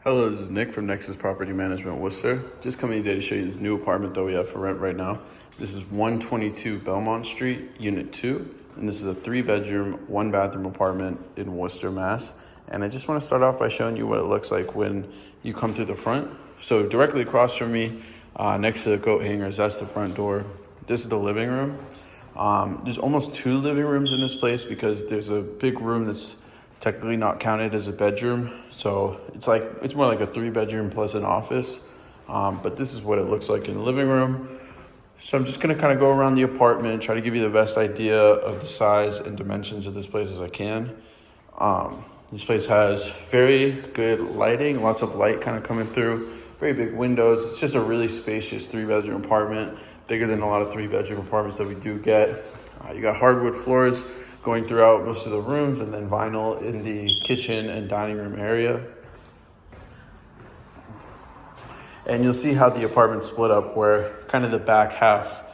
Hello, this is Nick from Nexus Property Management, Worcester. Just coming today to show you this new apartment that we have for rent right now. This is 122 Belmont Street, Unit 2, and this is a 3-bedroom, 1-bathroom apartment in Worcester, Mass. And I just want to start off by showing you what it looks like when you come through the front. So directly across from me, next to the coat hangers, that's the front door. This is the living room. There's almost 2 living rooms in this place because there's a big room that's technically not counted as a bedroom, so it's more like a 3-bedroom plus an office, but this is what it looks like in the living room. So I'm just going to kind of go around the apartment, try to give you the best idea of the size and dimensions of this place as I can. This place has very good lighting, lots of light kind of coming through, very big windows. It's just a really spacious 3-bedroom apartment, bigger than a lot of 3-bedroom apartments that we do get. You got hardwood floors going throughout most of the rooms, and then vinyl in the kitchen and dining room area. And you'll see how the apartment's split up, where kind of the back half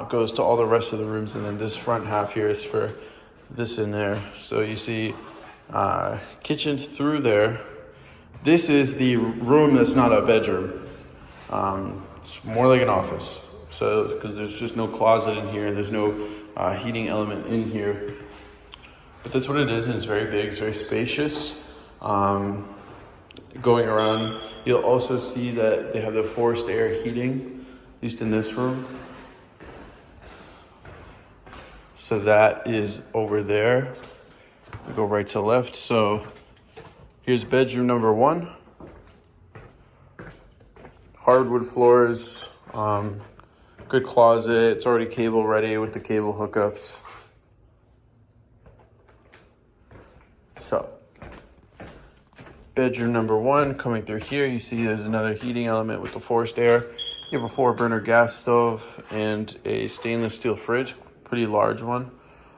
goes to all the rest of the rooms, and then this front half here is for this in there. So you see kitchen through there. This is the room that's not a bedroom. It's more like an office. So, because there's just no closet in here, and there's no heating element in here. But that's what it is, and it's very big, it's very spacious. Going around, you'll also see that they have the forced air heating, at least in this room. So that is over there. We go right to left. So here's bedroom number 1. Hardwood floors, good closet. It's already cable ready with the cable hookups. So, bedroom number 1, coming through here, you see there's another heating element with the forced air. You have a 4-burner gas stove and a stainless steel fridge, pretty large one.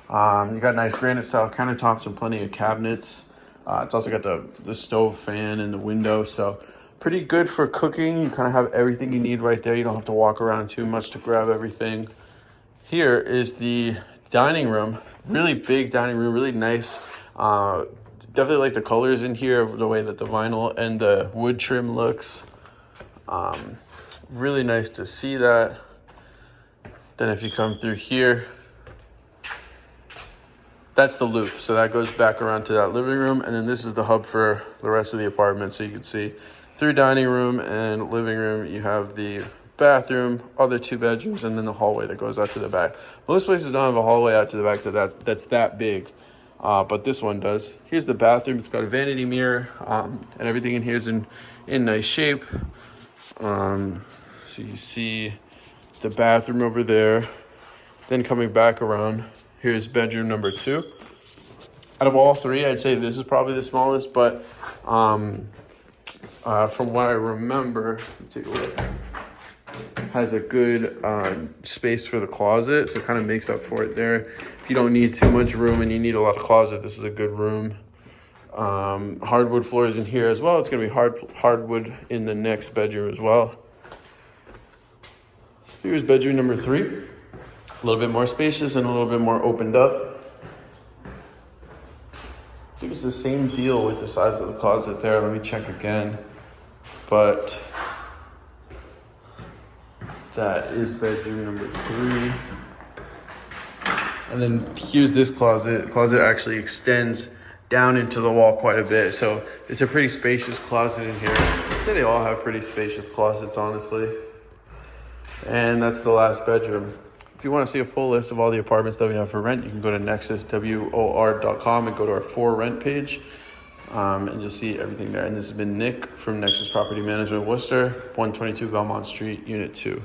You got nice granite style countertops and plenty of cabinets. It's also got the stove fan in the window, so pretty good for cooking. You kind of have everything you need right there. You don't have to walk around too much to grab everything. Here is the dining room, really big dining room, really nice. Definitely like the colors in here, the way that the vinyl and the wood trim looks. Really nice to see that. Then if you come through here, that's the loop. So that goes back around to that living room. And then this is the hub for the rest of the apartment. So you can see through dining room and living room, you have the bathroom, other 2 bedrooms, and then the hallway that goes out to the back. Most places don't have a hallway out to the back that's that big. But this one does. Here's the bathroom. It's got a vanity mirror, and everything in here is in nice shape. So you see the bathroom over there. Then coming back around, here's bedroom number 2. Out of all 3, I'd say this is probably the smallest, but from what I remember, let's take a look. Has a good space for the closet, so it kind of makes up for it there. If you don't need too much room and you need a lot of closet, this is a good room. Hardwood floors in here as well. It's going to be hardwood in the next bedroom as well. Here's bedroom number 3. A little bit more spacious and a little bit more opened up. I think it's the same deal with the size of the closet there. Let me check again. But that is bedroom number 3. And then here's this closet. The closet actually extends down into the wall quite a bit. So it's a pretty spacious closet in here. I'd say they all have pretty spacious closets, honestly. And that's the last bedroom. If you want to see a full list of all the apartments that we have for rent, you can go to nexus.wor.com and go to our for rent page. And you'll see everything there. And this has been Nick from Nexus Property Management, Worcester, 122 Belmont Street, Unit 2.